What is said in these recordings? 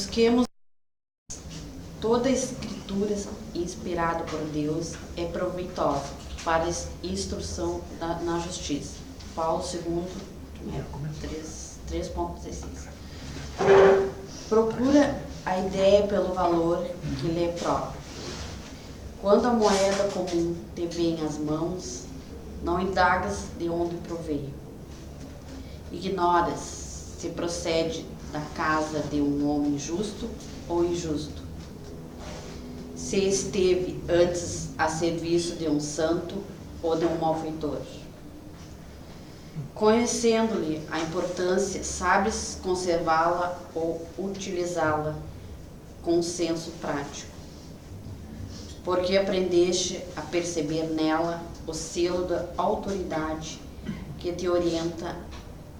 Busquemos toda a escritura inspirada por Deus é proveitosa para instrução na justiça. Paulo 2, 3.16. Procura a ideia pelo valor que lhe é próprio. Quando a moeda comum te vem às mãos, não indagas de onde proveio. Ignoras se procede da casa de um homem justo ou injusto. Se esteve antes a serviço de um santo ou de um malfeitor. Conhecendo-lhe a importância, sabes conservá-la ou utilizá-la com senso prático. Porque aprendeste a perceber nela o selo da autoridade que te orienta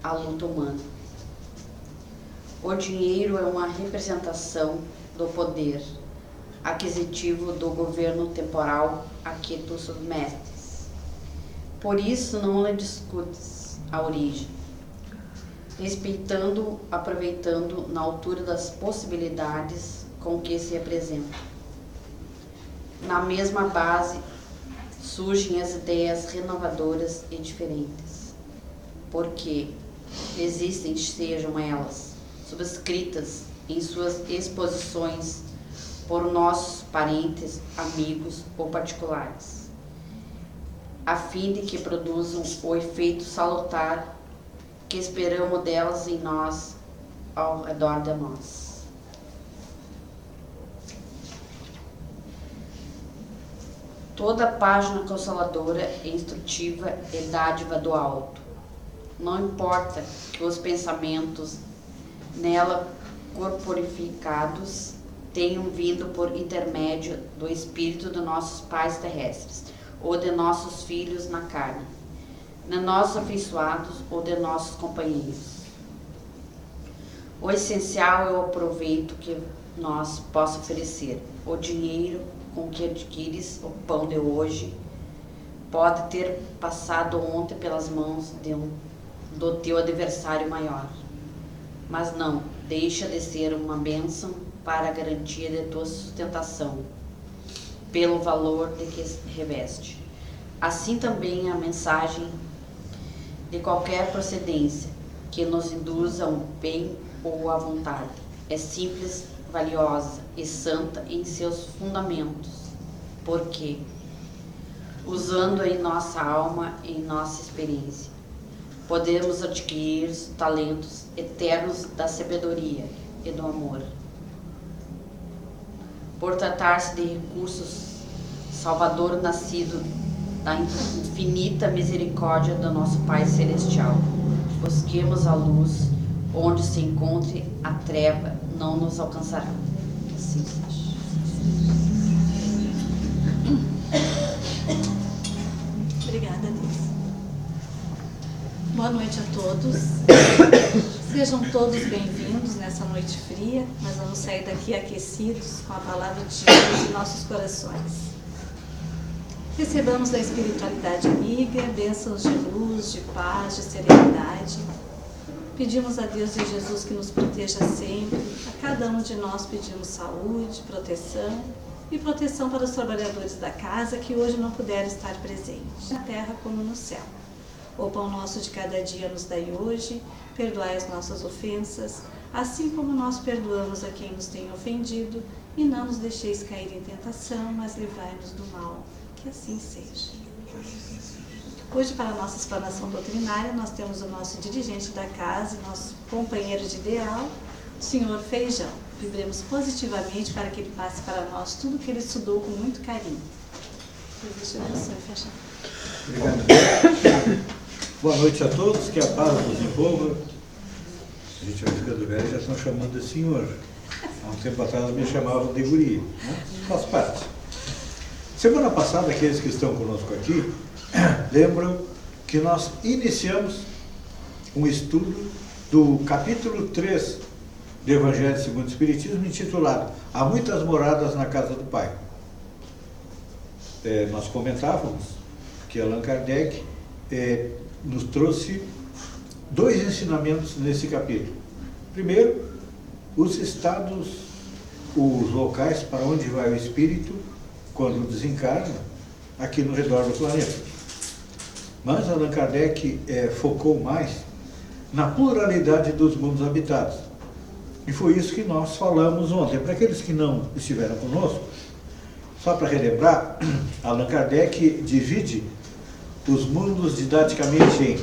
à luta humana. O dinheiro é uma representação do poder aquisitivo do governo temporal a que tu submetes. Por isso não lhe discutes a origem, respeitando, aproveitando na altura das possibilidades com que se apresenta. Na mesma base surgem as ideias renovadoras e diferentes, porque existem, sejam elas subscritas em suas exposições por nossos parentes, amigos ou particulares, a fim de que produzam o efeito salutar que esperamos delas em nós, ao redor de nós. Toda página consoladora e instrutiva é dádiva do alto. Não importa que os pensamentos nela corporificados tenham vindo por intermédio do espírito de nossos pais terrestres, ou de nossos filhos na carne, de nossos afeiçoados ou de nossos companheiros. O essencial é o proveito que nós possa oferecer. O dinheiro com que adquires o pão de hoje pode ter passado ontem pelas mãos do teu adversário maior, mas não deixa de ser uma bênção para a garantia de tua sustentação, pelo valor de que reveste. Assim também a mensagem de qualquer procedência que nos induza ao bem ou à vontade é simples, valiosa e santa em seus fundamentos, porque, usando em nossa alma e em nossa experiência, podemos adquirir os talentos eternos da sabedoria e do amor. Por tratar-se de recursos salvador nascido da infinita misericórdia do nosso Pai Celestial, busquemos a luz, onde se encontre a treva não nos alcançará. Assim seja. Obrigada, Deus. Boa noite a todos. Sejam todos bem-vindos nessa noite fria. Nós vamos sair daqui aquecidos com a palavra de Jesus em nossos corações. Recebamos da espiritualidade amiga bênçãos de luz, de paz, de serenidade. Pedimos a Deus e Jesus que nos proteja sempre. A cada um de nós pedimos saúde, proteção e proteção para os trabalhadores da casa que hoje não puderam estar presentes, na terra como no céu. O pão nosso de cada dia nos dai hoje, perdoai as nossas ofensas, assim como nós perdoamos a quem nos tem ofendido, e não nos deixeis cair em tentação, mas livrai-nos do mal. Que assim seja. Hoje, para a nossa explanação doutrinária, nós temos o nosso dirigente da casa, nosso companheiro de ideal, o senhor Feijão. Vibremos positivamente para que ele passe para nós tudo que ele estudou com muito carinho. Deixa eu abençoe, Feijão. Obrigado. Boa noite a todos, que a paz nos envolva. A gente vai ficando velho e já estão chamando de senhor. Há um tempo atrás me chamavam de guri, né? Faz parte. Semana passada, aqueles que estão conosco aqui, lembram que nós iniciamos um estudo do capítulo 3 do Evangelho segundo o Espiritismo, intitulado Há Muitas Moradas na Casa do Pai. Nós comentávamos que Allan Kardec nos trouxe dois ensinamentos nesse capítulo. Primeiro, os estados, os locais para onde vai o espírito quando desencarna aqui no redor do planeta. Mas Allan Kardec focou mais na pluralidade dos mundos habitados. E foi isso que nós falamos ontem. Para aqueles que não estiveram conosco, só para relembrar, Allan Kardec divide os mundos didaticamente em,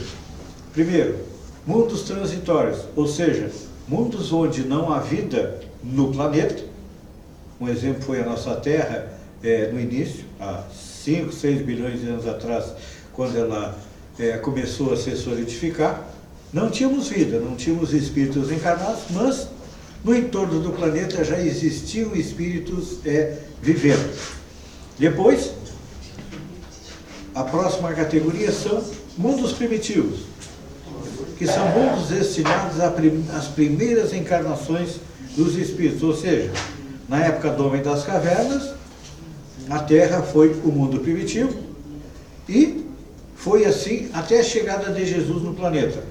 primeiro, mundos transitórios, ou seja, mundos onde não há vida no planeta. Um exemplo foi a nossa Terra no início, há 5, 6 bilhões de anos atrás, quando ela começou a se solidificar. Não tínhamos vida, não tínhamos espíritos encarnados, mas no entorno do planeta já existiam espíritos vivendo. Depois, a próxima categoria são mundos primitivos, que são mundos destinados às primeiras encarnações dos espíritos, ou seja, na época do Homem das Cavernas, a Terra foi o mundo primitivo e foi assim até a chegada de Jesus no planeta.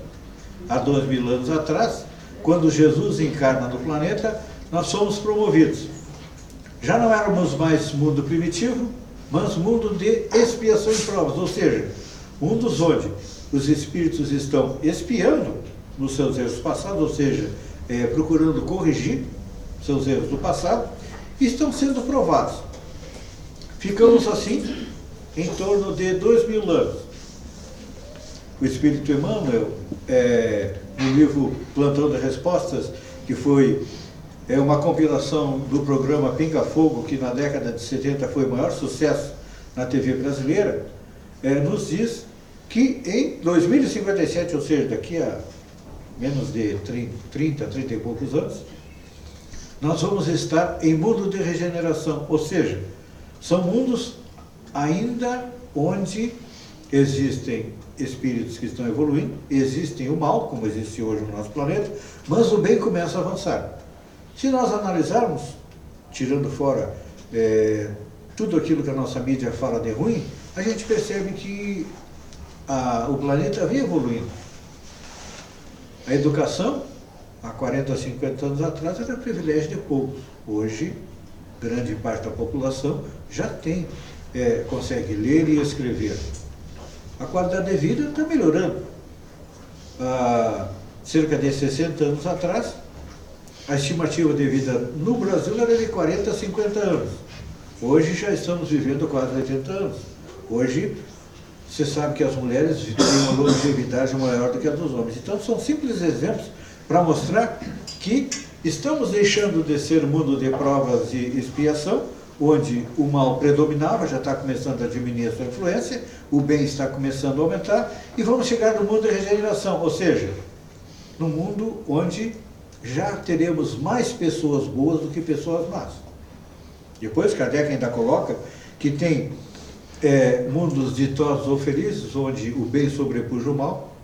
Há 2000 anos atrás, quando Jesus encarna no planeta, nós fomos promovidos. Já não éramos mais mundo primitivo, mas mundo de expiação e provas, ou seja, mundos onde os espíritos estão expiando nos seus erros passados, ou seja, procurando corrigir seus erros do passado, e estão sendo provados. Ficamos assim em torno de 2000 anos. O Espírito Emmanuel, no livro Plantão de Respostas, que foi uma compilação do programa Pinga Fogo, que na década de 70 foi o maior sucesso na TV brasileira, nos diz que em 2057, ou seja, daqui a menos de 30 e poucos anos, nós vamos estar em mundo de regeneração, ou seja, são mundos ainda onde existem espíritos que estão evoluindo, existem o mal, como existe hoje no nosso planeta, mas o bem começa a avançar. Se nós analisarmos, tirando fora tudo aquilo que a nossa mídia fala de ruim, a gente percebe que o planeta vem evoluindo. A educação, há 40, 50 anos atrás, era privilégio de poucos. Hoje, grande parte da população já consegue ler e escrever. A qualidade de vida está melhorando. Há cerca de 60 anos atrás, a estimativa de vida no Brasil era de 40 a 50 anos. Hoje já estamos vivendo quase 80 anos. Hoje, você sabe que as mulheres têm uma longevidade maior do que a dos homens. Então, são simples exemplos para mostrar que estamos deixando de ser mundo de provas e expiação, onde o mal predominava, já está começando a diminuir a sua influência, o bem está começando a aumentar, e vamos chegar no mundo de regeneração, ou seja, num mundo onde já teremos mais pessoas boas do que pessoas más. Depois, Kardec ainda coloca que tem mundos ditosos ou felizes, onde o bem sobrepuja o mal.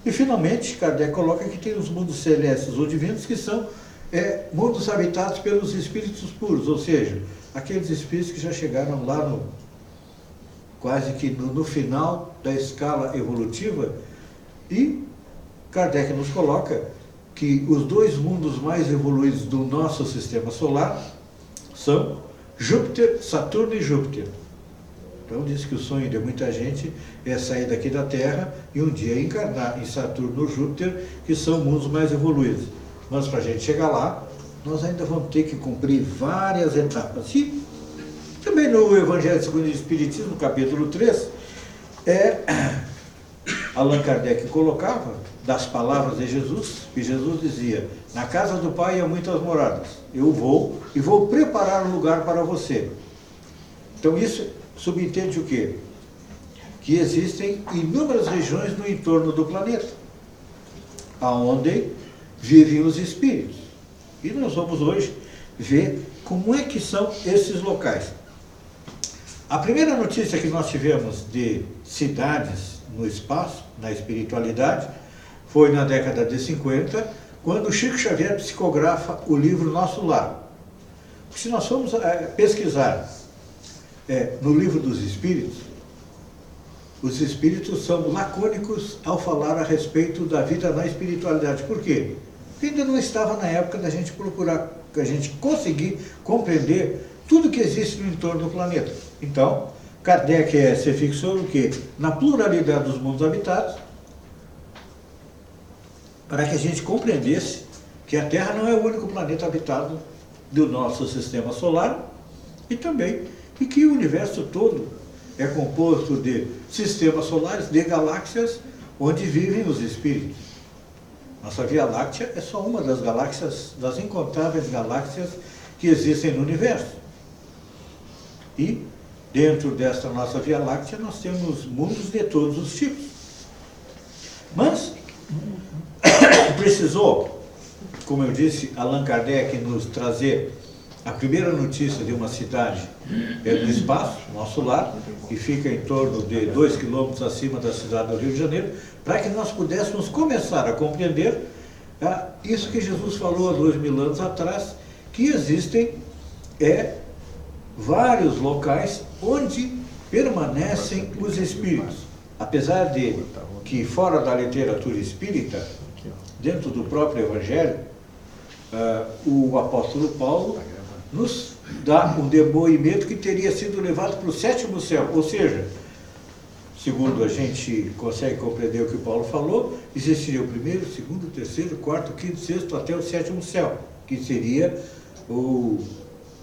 E, finalmente, Kardec coloca que tem os mundos celestes ou divinos, que são mundos habitados pelos espíritos puros, ou seja, aqueles espíritos que já chegaram lá quase que no final da escala evolutiva. E Kardec nos coloca que os dois mundos mais evoluídos do nosso sistema solar são Júpiter, Saturno e Júpiter. Então diz que o sonho de muita gente é sair daqui da Terra e um dia encarnar em Saturno ou Júpiter, que são mundos mais evoluídos. Mas para a gente chegar lá, nós ainda vamos ter que cumprir várias etapas. E também no Evangelho segundo o Espiritismo, capítulo 3, Allan Kardec colocava das palavras de Jesus, que Jesus dizia: na casa do Pai há muitas moradas, eu vou e vou preparar um lugar para você. Então isso subentende o quê? Que existem inúmeras regiões no entorno do planeta, aonde vivem os espíritos. E nós vamos hoje ver como é que são esses locais. A primeira notícia que nós tivemos de cidades no espaço, na espiritualidade, foi na década de 50, quando Chico Xavier psicografa o livro Nosso Lar. Se nós formos pesquisar no livro dos Espíritos, os Espíritos são lacônicos ao falar a respeito da vida na espiritualidade. Por quê? porque ainda não estava na época da gente procurar, que a gente conseguir compreender tudo que existe no entorno do planeta. Então, Kardec se fixou no quê? Na pluralidade dos mundos habitados, para que a gente compreendesse que a Terra não é o único planeta habitado do nosso sistema solar e também e que o universo todo é composto de sistemas solares, de galáxias, onde vivem os espíritos. Nossa Via Láctea é só uma das galáxias, das incontáveis galáxias que existem no universo. E dentro desta nossa Via Láctea nós temos mundos de todos os tipos. Mas precisou, como eu disse, Allan Kardec nos trazer a primeira notícia de uma cidade no espaço, nosso lar, que fica em torno de 2 quilômetros acima da cidade do Rio de Janeiro, para que nós pudéssemos começar a compreender isso que Jesus falou há 2000 anos atrás, que existem vários locais onde permanecem os espíritos. Apesar de que fora da literatura espírita, dentro do próprio Evangelho, o apóstolo Paulo nos dá um depoimento que teria sido levado para o 7º céu, ou seja, segundo a gente consegue compreender o que Paulo falou, existiria o 1º, 2º, 3º, 4º, 5º, 6º até o 7º céu, que seria o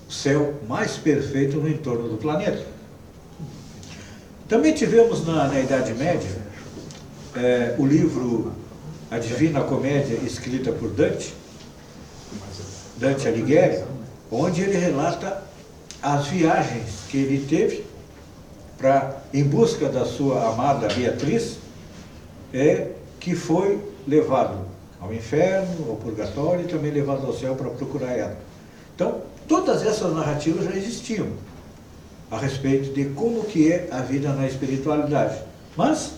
céu mais perfeito no entorno do planeta. Também tivemos na Idade Média o livro A Divina Comédia, escrita por Dante Alighieri, onde ele relata as viagens que ele teve em busca da sua amada Beatriz, que foi levado ao inferno, ao purgatório e também levado ao céu para procurar ela. Então, todas essas narrativas já existiam a respeito de como que é a vida na espiritualidade. Mas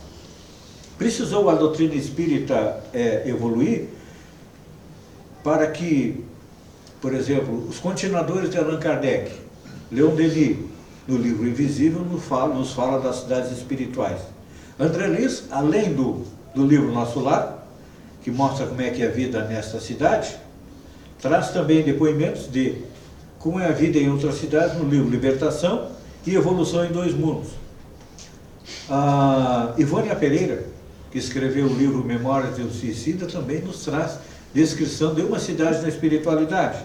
precisou a doutrina espírita evoluir para que, por exemplo, os continuadores de Allan Kardec, Leon Denis, no livro Invisível, nos fala das cidades espirituais. André Luiz, além do livro Nosso Lar, que mostra como é que é a vida nesta cidade, traz também depoimentos de como é a vida em outras cidades, no livro Libertação e Evolução em Dois Mundos. A Ivânia Pereira, que escreveu o livro Memórias de um Suicida, também nos traz descrição de uma cidade na espiritualidade.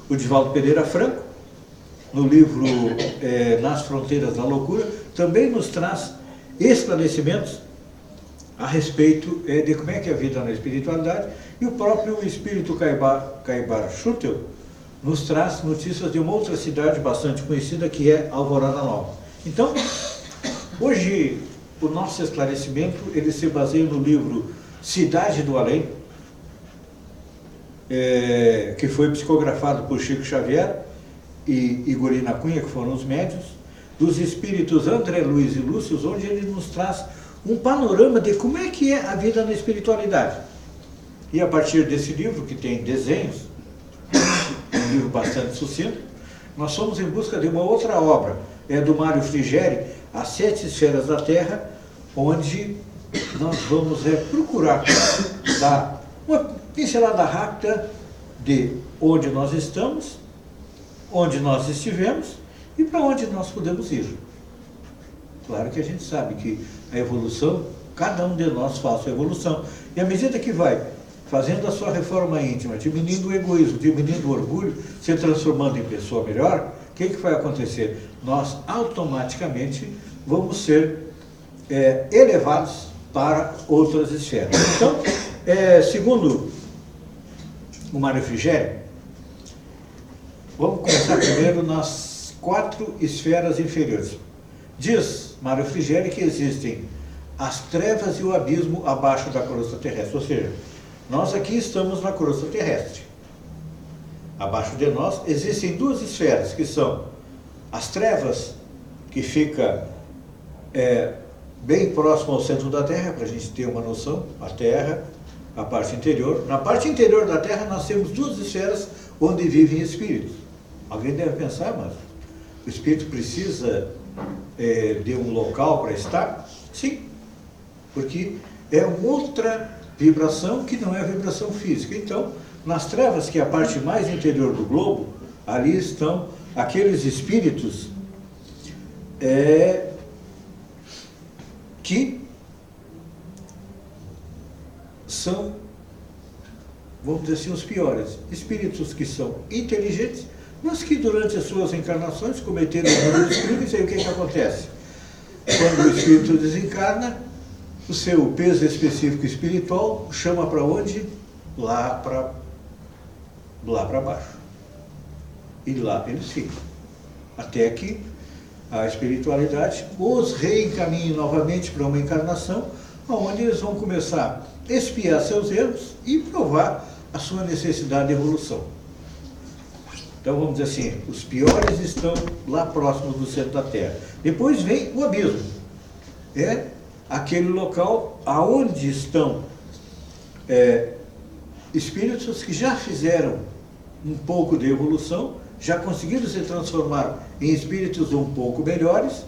O Divaldo Pereira Franco, no livro Nas Fronteiras da Loucura, também nos traz esclarecimentos a respeito de como é que é a vida na espiritualidade, e o próprio espírito Caibar Schutel nos traz notícias de uma outra cidade bastante conhecida, que é Alvorada Nova. Então, hoje, o nosso esclarecimento ele se baseia no livro Cidade do Além, que foi psicografado por Chico Xavier e Igorina Cunha, que foram os médiuns, dos espíritos André Luiz e Lúcio, onde ele nos traz um panorama de como é que é a vida na espiritualidade. E a partir desse livro, que tem desenhos, um livro bastante sucinto, nós fomos em busca de uma outra obra, do Mário Frigeri, As 7 Esferas da Terra, onde nós vamos procurar dar uma pincelada rápida de onde nós estamos, onde nós estivemos e para onde nós podemos ir. Claro que a gente sabe que a evolução, cada um de nós faz a sua evolução, e à medida que vai fazendo a sua reforma íntima, diminuindo o egoísmo, diminuindo o orgulho, se transformando em pessoa melhor, o que vai acontecer? Nós automaticamente vamos ser elevados para outras esferas. Então, segundo o Mário Frigeri, vamos começar primeiro nas 4 esferas inferiores. Diz Mário Frigeri que existem as trevas e o abismo abaixo da crosta terrestre, ou seja, nós aqui estamos na crosta terrestre. Abaixo de nós existem 2 esferas, que são as trevas, que fica bem próximo ao centro da Terra, para a gente ter uma noção, a Terra, a parte interior. Na parte interior da Terra nós temos 2 esferas onde vivem espíritos. Alguém deve pensar, mas o espírito precisa de um local para estar? Sim, porque é uma outra vibração que não é vibração física. Então, nas trevas, que é a parte mais interior do globo, ali estão aqueles espíritos que são, vamos dizer assim, os piores. Espíritos que são inteligentes, mas que durante as suas encarnações cometeram inúmeros crimes. E aí o que acontece? Quando o espírito desencarna, o seu peso específico espiritual chama para onde? Lá para baixo. E lá eles ficam. Até que a espiritualidade os reencaminhe novamente para uma encarnação, onde eles vão começar a expiar seus erros e provar a sua necessidade de evolução. Então vamos dizer assim, os piores estão lá próximos do centro da Terra. Depois vem o abismo. É aquele local aonde estão espíritos que já fizeram um pouco de evolução, já conseguiram se transformar em espíritos um pouco melhores,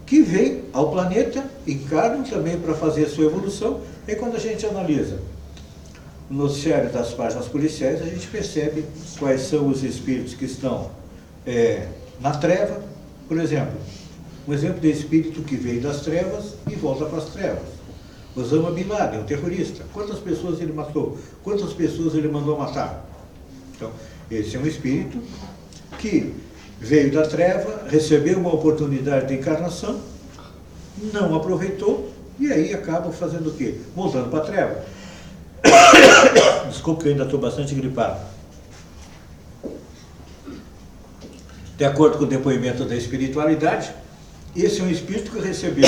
que vêm ao planeta, encarnam também para fazer a sua evolução. E quando a gente analisa no noticiário das páginas policiais, a gente percebe quais são os espíritos que estão na treva. Por exemplo, um exemplo de espírito que veio das trevas e volta para as trevas. Osama Bin Laden, um terrorista. Quantas pessoas ele matou? Quantas pessoas ele mandou matar? Então, esse é um espírito que veio da treva, recebeu uma oportunidade de encarnação, não aproveitou, e aí acaba fazendo o quê? Voltando para a treva. Desculpa que eu ainda estou bastante gripado. De acordo com o depoimento da espiritualidade, esse é um espírito que recebeu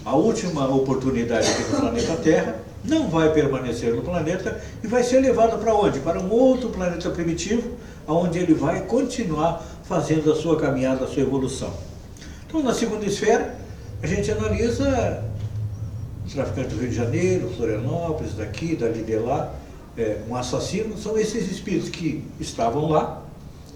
a última oportunidade aqui no planeta Terra, não vai permanecer no planeta e vai ser levado para onde? Para um outro planeta primitivo, onde ele vai continuar fazendo a sua caminhada, a sua evolução. Então, na segunda esfera, a gente analisa o traficante do Rio de Janeiro, Florianópolis, daqui, dali de lá, um assassino. São esses espíritos que estavam lá,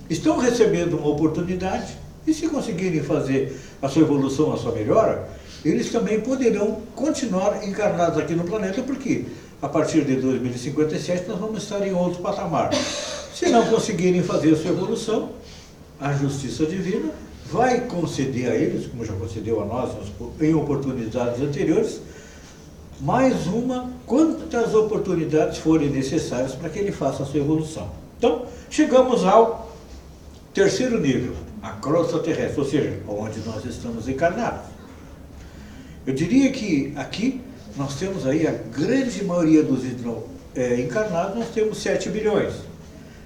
estão recebendo uma oportunidade, e se conseguirem fazer a sua evolução, a sua melhora, eles também poderão continuar encarnados aqui no planeta, porque a partir de 2057 nós vamos estar em outro patamar. Se não conseguirem fazer a sua evolução, a justiça divina vai conceder a eles, como já concedeu a nós em oportunidades anteriores, mais uma, quantas oportunidades forem necessárias para que ele faça a sua evolução. Então, chegamos ao terceiro nível, a crosta terrestre, ou seja, onde nós estamos encarnados. Eu diria que aqui nós temos aí a grande maioria dos encarnados, nós temos 7 bilhões.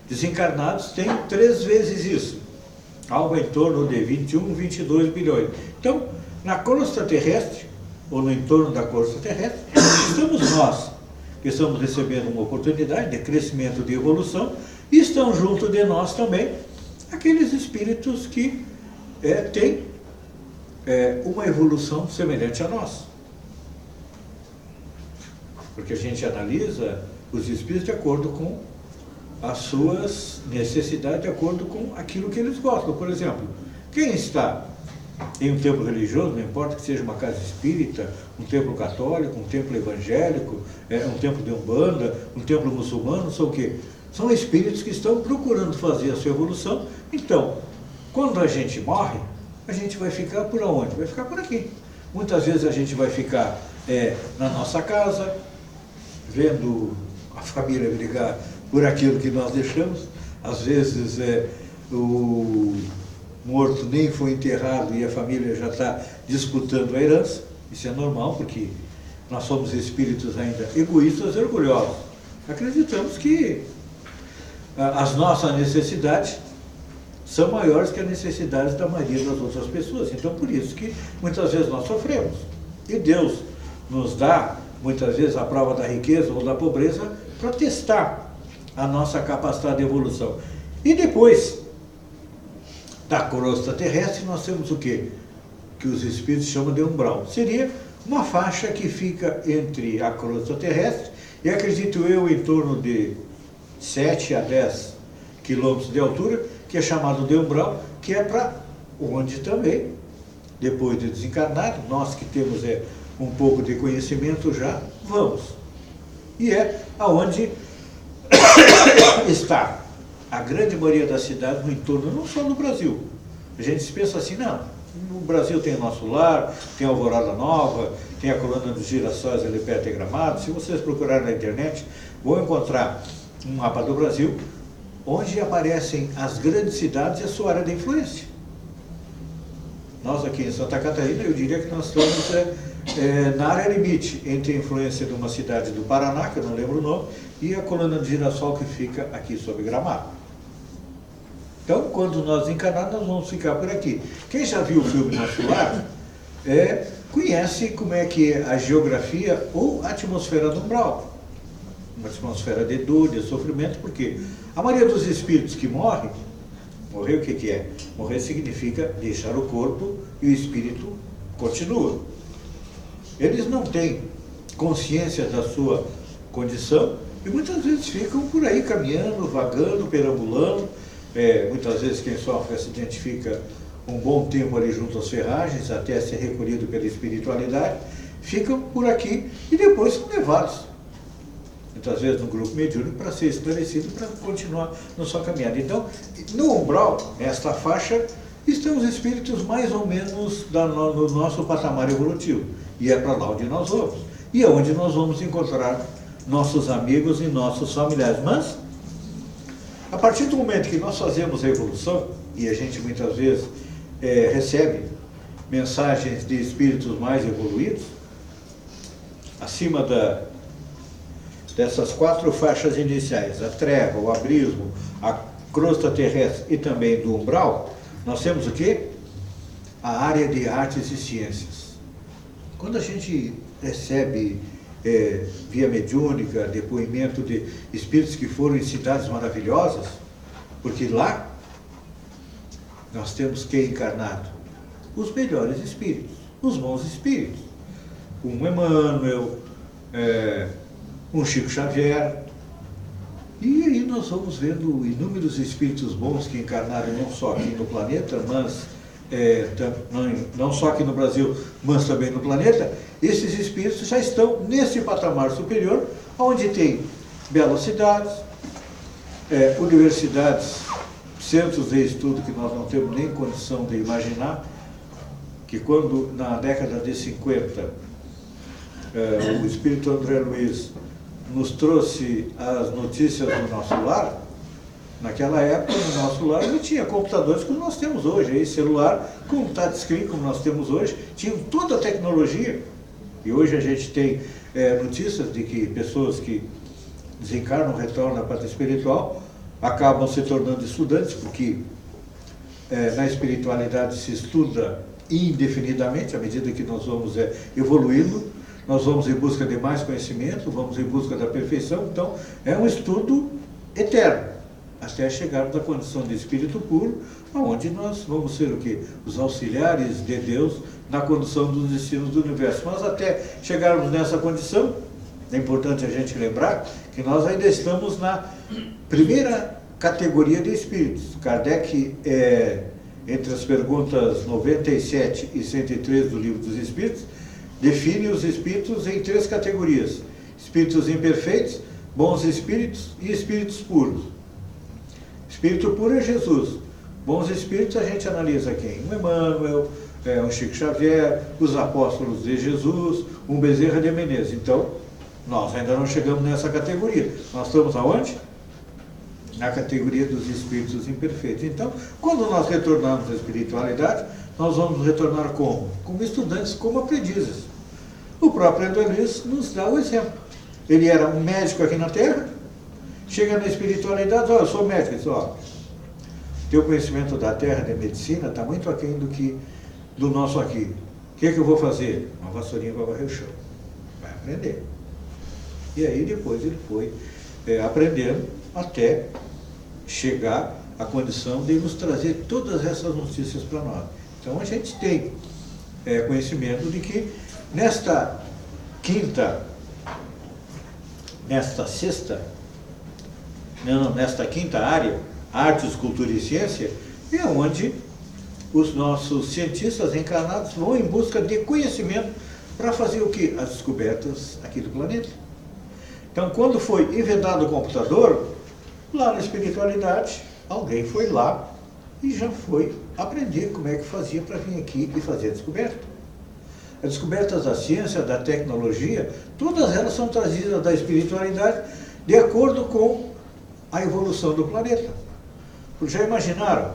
Desencarnados tem 3 vezes isso, algo em torno de 21, 22 bilhões. Então, na crosta terrestre, ou no entorno da crosta terrestre, estamos nós, que estamos recebendo uma oportunidade de crescimento, de evolução, e estão junto de nós também aqueles espíritos que têm uma evolução semelhante a nós. Porque a gente analisa os espíritos de acordo com as suas necessidades, de acordo com aquilo que eles gostam. Por exemplo, quem está em um templo religioso, não importa que seja uma casa espírita, um templo católico, um templo evangélico, um templo de Umbanda, um templo muçulmano, são o quê? São espíritos que estão procurando fazer a sua evolução. Então, quando a gente morre, a gente vai ficar por onde? Vai ficar por aqui. Muitas vezes a gente vai ficar na nossa casa, vendo a família brigar por aquilo que nós deixamos. Às vezes o morto nem foi enterrado e a família já está disputando a herança. Isso é normal, porque nós somos espíritos ainda egoístas e orgulhosos. Acreditamos que as nossas necessidades são maiores que as necessidades da maioria das outras pessoas. Então, por isso que muitas vezes nós sofremos. E Deus nos dá, muitas vezes, a prova da riqueza ou da pobreza para testar a nossa capacidade de evolução. E depois da crosta terrestre, nós temos o quê? Que os espíritos chamam de umbral. Seria uma faixa que fica entre a crosta terrestre e, acredito eu, em torno de 7 a 10 quilômetros de altura, que é chamado de umbral, que é para onde também, depois de desencarnado, nós que temos um pouco de conhecimento já, vamos. E é aonde está a grande maioria das cidades no entorno, não só no Brasil. A gente pensa assim, não, no Brasil tem o Nosso Lar, tem a Alvorada Nova, tem a Colônia dos Girassóis ali perto de Gramado. Se vocês procurarem na internet, vão encontrar um mapa do Brasil, onde aparecem as grandes cidades e a sua área de influência. Nós aqui em Santa Catarina, eu diria que nós estamos na área limite entre a influência de uma cidade do Paraná, que eu não lembro o nome, e a Colônia do Girassol, que fica aqui sob Gramado. Então, quando nós encarnarmos, nós vamos ficar por aqui. Quem já viu o filme Nosso Lar, conhece como é que é a geografia ou a atmosfera do umbral. Uma atmosfera de dor, de sofrimento, porque a maioria dos espíritos que morrem, morrer o que é? Morrer significa deixar o corpo e o espírito continua. Eles não têm consciência da sua condição e muitas vezes ficam por aí caminhando, vagando, perambulando. Muitas vezes quem sofre acidente fica um bom tempo ali junto às ferragens, até ser recolhido pela espiritualidade, ficam por aqui e depois são levados, muitas vezes no grupo mediúnico, para ser esclarecido, para continuar na sua caminhada. Então, no umbral, nesta faixa, estão os espíritos mais ou menos no nosso patamar evolutivo. E é para lá onde nós vamos. E é onde nós vamos encontrar nossos amigos e nossos familiares. Mas, a partir do momento que nós fazemos a evolução, e a gente muitas vezes recebe mensagens de espíritos mais evoluídos, acima dessas 4 faixas iniciais, a treva, o abrismo, a crosta terrestre e também do umbral, nós temos o quê? A área de artes e ciências. Quando a gente recebe via mediúnica, depoimento de espíritos que foram em cidades maravilhosas, porque lá nós temos quem encarnado? Os melhores espíritos, os bons espíritos. Um Emmanuel, um Chico Xavier. E aí nós vamos vendo inúmeros espíritos bons que encarnaram não só aqui no planeta, mas não só aqui no Brasil, mas também no planeta. Esses espíritos já estão nesse patamar superior, onde tem belas cidades, universidades, centros de estudo que nós não temos nem condição de imaginar, que quando na década de 50 o espírito André Luiz nos trouxe as notícias do Nosso Lar, naquela época no Nosso Lar não tinha computadores como nós temos hoje, aí celular com touchscreen como nós temos hoje, tinha toda a tecnologia. E hoje a gente tem notícias de que pessoas que desencarnam, retornam à pátria espiritual, acabam se tornando estudantes, porque na espiritualidade se estuda indefinidamente, à medida que nós vamos evoluindo, nós vamos em busca de mais conhecimento, vamos em busca da perfeição, então é um estudo eterno, até chegarmos à condição de espírito puro, onde nós vamos ser o quê? Os auxiliares de Deus na condução dos destinos do universo. Mas até chegarmos nessa condição, é importante a gente lembrar que nós ainda estamos na primeira categoria de espíritos. Kardec, entre as perguntas 97 e 103 do Livro dos Espíritos, define os espíritos em 3 categorias: espíritos imperfeitos, bons espíritos e espíritos puros. Espírito puro é Jesus. Bons espíritos a gente analisa quem? Um Emmanuel, um Chico Xavier, os apóstolos de Jesus, um Bezerra de Menezes. Então, nós ainda não chegamos nessa categoria. Nós estamos aonde? Na categoria dos espíritos imperfeitos. Então, quando nós retornarmos à espiritualidade, nós vamos retornar como? Como estudantes, como aprendizes. O próprio André Luiz nos dá o exemplo. Ele era um médico aqui na Terra, chega na espiritualidade, eu sou médico, diz, teu conhecimento da Terra, de medicina, está muito aquém do nosso aqui. O que eu vou fazer? Uma vassourinha para varrer o chão. Vai aprender. E aí depois ele foi aprendendo até chegar à condição de nos trazer todas essas notícias para nós. Então a gente tem conhecimento de que nesta quinta área, artes, cultura e ciência, é onde os nossos cientistas encarnados vão em busca de conhecimento para fazer o quê? As descobertas aqui do planeta. Então, quando foi inventado o computador, lá na espiritualidade, alguém foi lá e já foi aprender como é que fazia para vir aqui e fazer a descoberta. As descobertas da ciência, da tecnologia, todas elas são trazidas da espiritualidade de acordo com a evolução do planeta. Já imaginaram?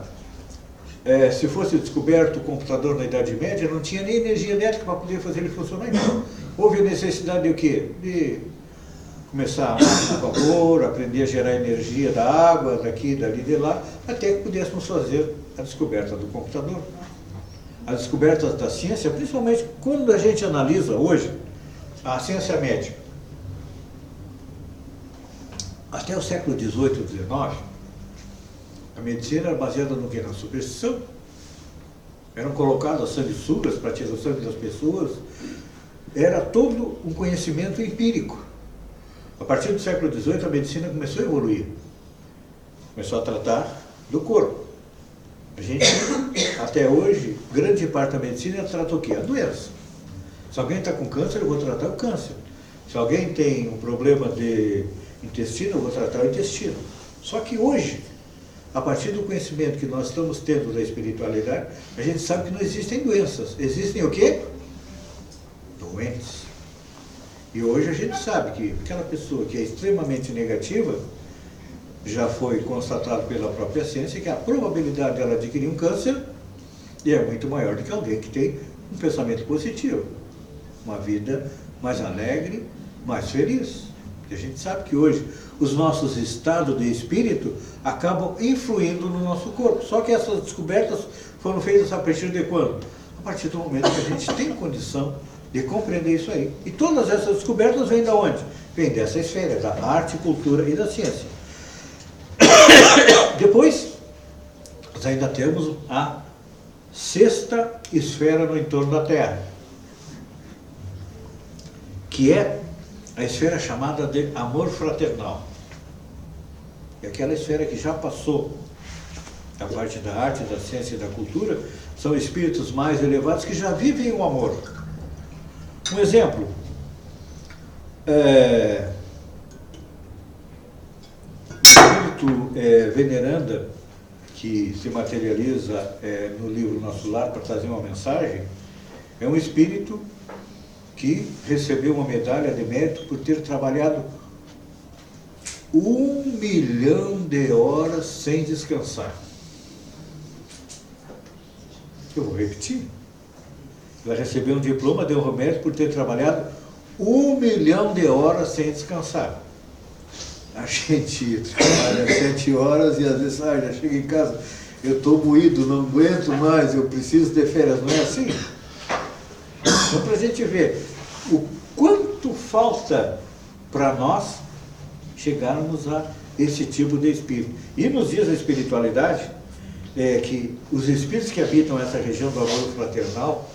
Se fosse descoberto o computador na Idade Média, não tinha nem energia elétrica para poder fazer ele funcionar. Então, houve necessidade de o quê? De começar a vapor, aprender a gerar energia da água, daqui, dali, de lá, até que pudéssemos fazer a descoberta do computador. As descobertas da ciência, principalmente quando a gente analisa hoje a ciência médica. Até o século XVIII, XIX, a medicina era baseada no quê? Na superstição. Eram colocadas sanguessugas para tirar o sangue das pessoas. Era todo um conhecimento empírico. A partir do século XVIII, a medicina começou a evoluir. Começou a tratar do corpo. A gente, até hoje, grande parte da medicina trata o quê? A doença. Se alguém está com câncer, eu vou tratar o câncer. Se alguém tem um problema de intestino, eu vou tratar o intestino. Só que hoje, a partir do conhecimento que nós estamos tendo da espiritualidade, a gente sabe que não existem doenças. Existem o quê? Doentes. E hoje a gente sabe que aquela pessoa que é extremamente negativa, já foi constatado pela própria ciência que a probabilidade dela adquirir um câncer é muito maior do que alguém que tem um pensamento positivo. Uma vida mais alegre, mais feliz. E a gente sabe que hoje os nossos estados de espírito acabam influindo no nosso corpo. Só que essas descobertas foram feitas a partir de quando? A partir do momento que a gente tem condição de compreender isso aí. E todas essas descobertas vêm de onde? Vêm dessa esfera, da arte, cultura e da ciência. Depois, nós ainda temos a sexta esfera no entorno da Terra, que é a esfera chamada de amor fraternal. É aquela esfera que já passou da parte da arte, da ciência e da cultura, são espíritos mais elevados que já vivem o amor. Um exemplo, o espírito veneranda, que se materializa no livro Nosso Lar para trazer uma mensagem, é um espírito que recebeu uma medalha de mérito por ter trabalhado 1 milhão de horas sem descansar. Eu vou repetir. Ela recebeu um diploma de mérito por ter trabalhado 1 milhão de horas sem descansar. A gente trabalha 7 horas e às vezes já chega em casa, eu estou moído, não aguento mais, eu preciso de férias. Não é assim? Então, para a gente ver o quanto falta para nós chegarmos a esse tipo de espírito. E nos dias da espiritualidade, que os espíritos que habitam essa região do amor fraternal,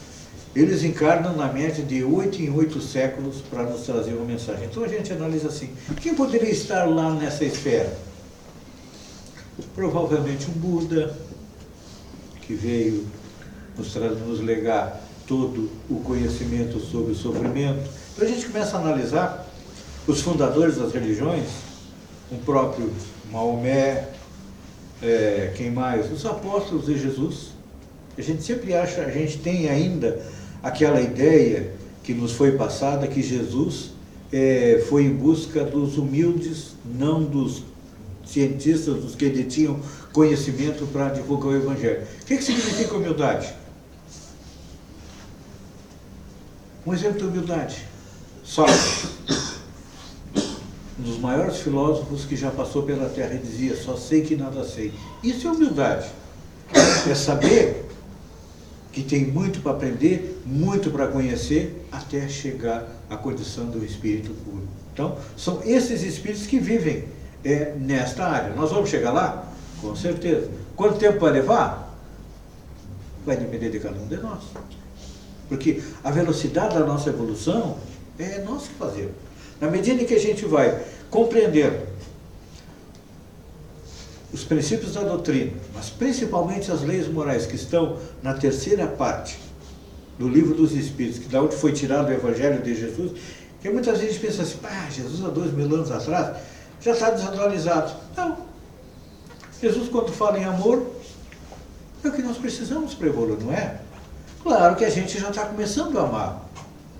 eles encarnam na média de 8 em 8 séculos para nos trazer uma mensagem. Então a gente analisa assim, quem poderia estar lá nessa esfera? Provavelmente um Buda, que veio nos legar todo o conhecimento sobre o sofrimento. Então a gente começa a analisar os fundadores das religiões, o próprio Maomé, quem mais? Os apóstolos de Jesus. A gente sempre acha, a gente tem ainda aquela ideia que nos foi passada que Jesus foi em busca dos humildes, não dos cientistas, dos que detinham conhecimento para divulgar o Evangelho. O que significa humildade? Um exemplo de humildade. Sócrates, um dos maiores filósofos que já passou pela Terra, e dizia, só sei que nada sei. Isso é humildade. É saber que tem muito para aprender, muito para conhecer, até chegar à condição do espírito puro. Então, são esses espíritos que vivem nesta área. Nós vamos chegar lá? Com certeza. Quanto tempo vai levar? Vai depender de cada um de nós. Porque a velocidade da nossa evolução é nós que fazemos. Na medida em que a gente vai compreender os princípios da doutrina, mas principalmente as leis morais que estão na terceira parte do Livro dos Espíritos, que da onde foi tirado o Evangelho de Jesus, que muitas vezes a gente pensa assim, Jesus há 2000 anos atrás já está desatualizado. Não. Jesus, quando fala em amor, é o que nós precisamos para evoluir, não é? Claro que a gente já está começando a amar.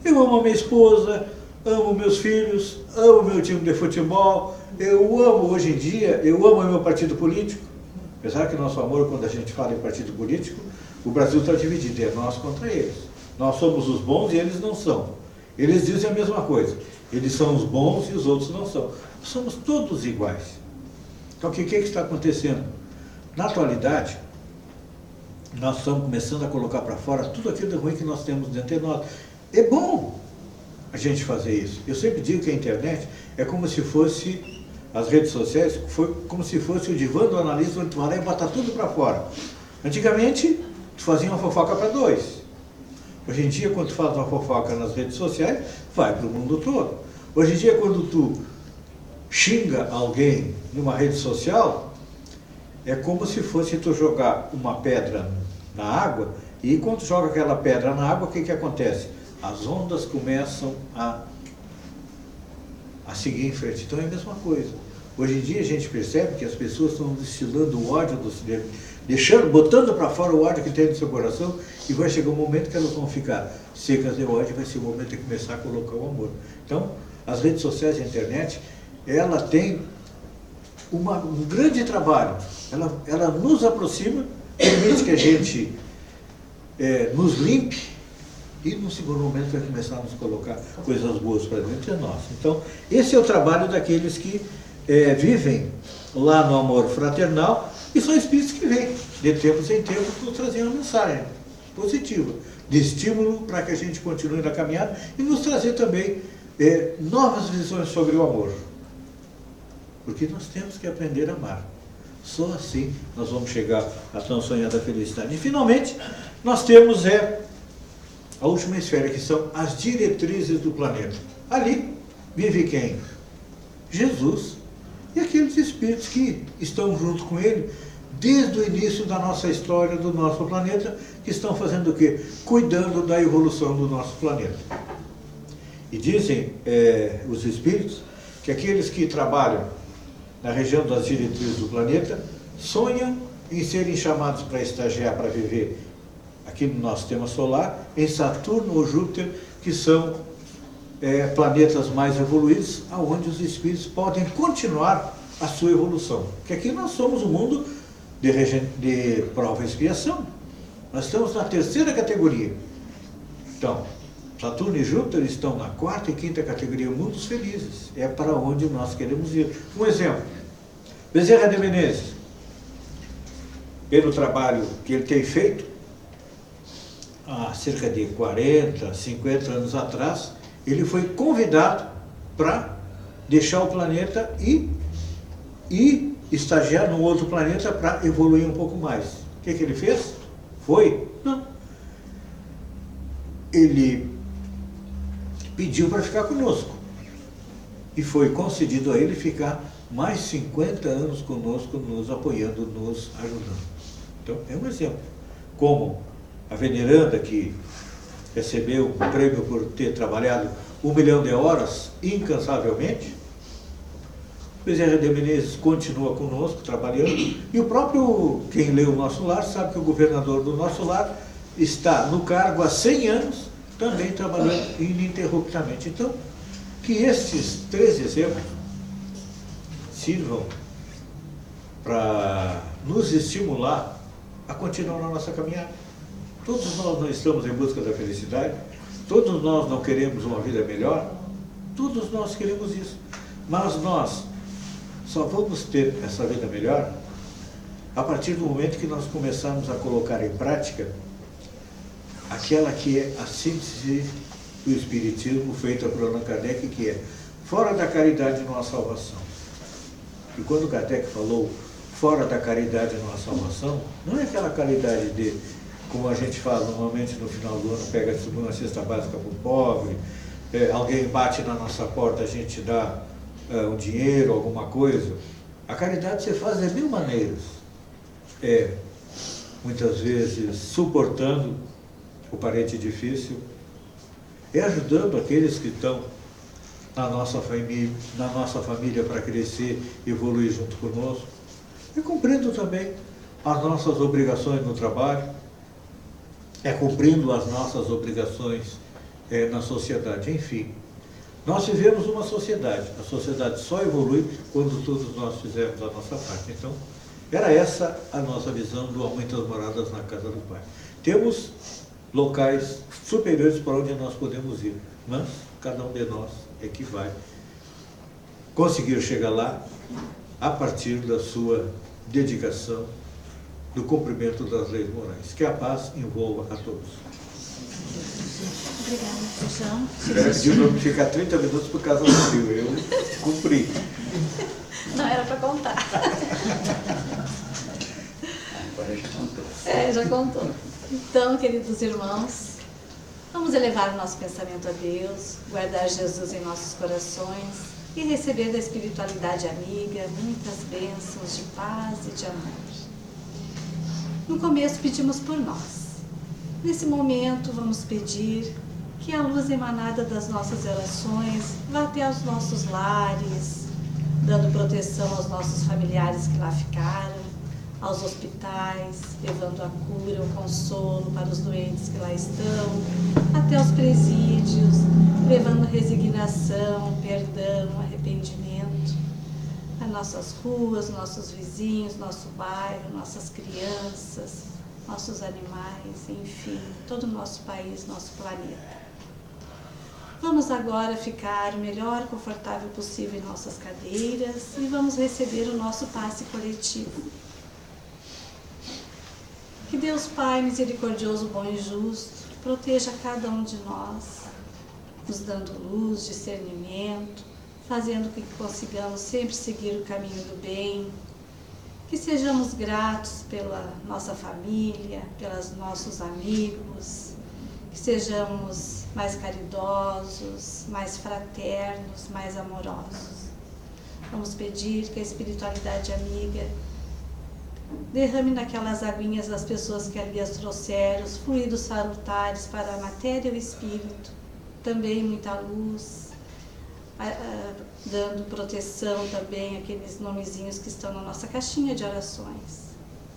Eu amo a minha esposa, amo meus filhos, amo meu time de futebol, eu amo hoje em dia, eu amo o meu partido político. Apesar que nosso amor, quando a gente fala em partido político, o Brasil está dividido, é nós contra eles. Nós somos os bons e eles não são. Eles dizem a mesma coisa, eles são os bons e os outros não são. Somos todos iguais. Então o que está acontecendo? Na atualidade, nós estamos começando a colocar para fora tudo aquilo de ruim que nós temos dentro de nós. É bom a gente fazer isso. Eu sempre digo que a internet é como se fosse, as redes sociais, foi como se fosse o divã do analista, onde tu vai lá e bota tudo para fora. Antigamente, tu fazia uma fofoca para 2. Hoje em dia, quando tu faz uma fofoca nas redes sociais, vai para o mundo todo. Hoje em dia, quando tu xinga alguém numa rede social, é como se fosse tu jogar uma pedra na água, e quando tu joga aquela pedra na água, o que acontece? As ondas começam a seguir em frente. Então é a mesma coisa. Hoje em dia a gente percebe que as pessoas estão destilando o ódio, botando para fora o ódio que tem no seu coração, e vai chegar um momento que elas vão ficar secas de ódio, e vai ser o momento de começar a colocar o amor. Então, as redes sociais e a internet, ela tem um grande trabalho. Ela nos aproxima, permite que a gente nos limpe, e no segundo momento vai começar a nos colocar coisas boas para dentro de nós. Então, esse é o trabalho daqueles que vivem lá no amor fraternal, e são espíritos que vêm, de tempos em tempos, nos trazer uma mensagem positiva, de estímulo para que a gente continue na caminhada, e nos trazer também novas visões sobre o amor. Porque nós temos que aprender a amar. Só assim nós vamos chegar à tão sonhada felicidade. E finalmente, nós temos a última esfera, que são as diretrizes do planeta. Ali vive quem? Jesus e aqueles espíritos que estão junto com ele desde o início da nossa história, do nosso planeta, que estão fazendo o quê? Cuidando da evolução do nosso planeta. E dizem os espíritos que aqueles que trabalham na região das diretrizes do planeta sonham em serem chamados para estagiar, para viver aqui no nosso sistema solar, em Saturno ou Júpiter, que são planetas mais evoluídos, aonde os espíritos podem continuar a sua evolução. Porque aqui nós somos um mundo de prova e expiação. Nós estamos na 3ª categoria. Então, Saturno e Júpiter estão na 4ª e 5ª categoria, mundos felizes. É para onde nós queremos ir. Um exemplo, Bezerra de Menezes, pelo trabalho que ele tem feito, há cerca de 40, 50 anos atrás, ele foi convidado para deixar o planeta e estagiar num outro planeta para evoluir um pouco mais. O que ele fez? Foi? Não. Ele pediu para ficar conosco. E foi concedido a ele ficar mais 50 anos conosco, nos apoiando, nos ajudando. Então, é um exemplo. Como a veneranda, que recebeu um prêmio por ter trabalhado 1 milhão de horas incansavelmente, Bezerra de Menezes continua conosco, trabalhando, e o próprio, quem lê o Nosso Lar, sabe que o governador do Nosso Lar está no cargo há 100 anos, também trabalhando ininterruptamente. Então, que estes 3 exemplos sirvam para nos estimular a continuar na nossa caminhada. Todos nós não estamos em busca da felicidade, todos nós não queremos uma vida melhor, todos nós queremos isso, mas nós só vamos ter essa vida melhor a partir do momento que nós começarmos a colocar em prática aquela que é a síntese do Espiritismo feita por Allan Kardec, que é: fora da caridade não há salvação. E quando Kardec falou fora da caridade não há salvação, não é aquela caridade de, como a gente fala normalmente no final do ano, pega uma cesta básica para o pobre, alguém bate na nossa porta, a gente dá um dinheiro, alguma coisa. A caridade você faz de 1000 maneiras. Muitas vezes suportando o parente difícil, é ajudando aqueles que estão na nossa família para crescer e evoluir junto conosco, é cumprindo também as nossas obrigações no trabalho, é cumprindo as nossas obrigações na sociedade. Enfim, nós vivemos uma sociedade. A sociedade só evolui quando todos nós fizermos a nossa parte. Então, era essa a nossa visão do Há Muitas Moradas na Casa do Pai. Temos locais superiores para onde nós podemos ir, mas cada um de nós é que vai conseguir chegar lá a partir da sua dedicação, do cumprimento das leis morais. Que a paz envolva a todos. Obrigada, Sejão. Pediu para ficar 30 minutos por causa do frio. Eu cumpri. Não era para contar. Agora já contou. Já contou. Então, queridos irmãos, vamos elevar o nosso pensamento a Deus, guardar Jesus em nossos corações e receber da espiritualidade amiga muitas bênçãos de paz e de amor. No começo pedimos por nós. Nesse momento vamos pedir que a luz emanada das nossas orações vá até os nossos lares, dando proteção aos nossos familiares que lá ficaram, aos hospitais, levando a cura, o consolo para os doentes que lá estão, até os presídios, levando resignação, perdão, arrependimento, a nossas ruas, nossos vizinhos, nosso bairro, nossas crianças, nossos animais, enfim, todo o nosso país, nosso planeta. Vamos agora ficar o melhor confortável possível em nossas cadeiras e vamos receber o nosso passe coletivo. Que Deus Pai misericordioso, bom e justo, proteja cada um de nós, nos dando luz, discernimento, fazendo com que consigamos sempre seguir o caminho do bem, que sejamos gratos pela nossa família, pelos nossos amigos, que sejamos mais caridosos, mais fraternos, mais amorosos. Vamos pedir que a espiritualidade amiga derrame naquelas aguinhas das pessoas que ali as trouxeram, os fluidos salutares para a matéria e o espírito, também muita luz, dando proteção também àqueles nomezinhos que estão na nossa caixinha de orações,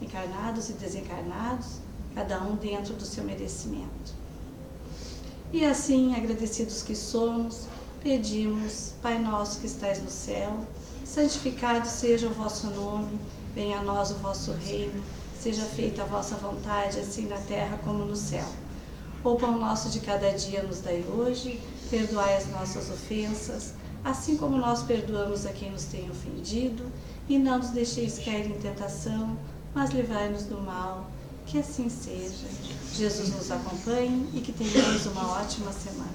encarnados e desencarnados, cada um dentro do seu merecimento. E assim, agradecidos que somos, pedimos: Pai nosso que estais no céu, santificado seja o vosso nome, venha a nós o vosso reino, seja feita a vossa vontade, assim na terra como no céu. O pão nosso de cada dia nos dai hoje, perdoai as nossas ofensas, assim como nós perdoamos a quem nos tem ofendido, e não nos deixeis cair em tentação, mas livrai-nos do mal. Que assim seja. Jesus nos acompanhe e que tenhamos uma ótima semana.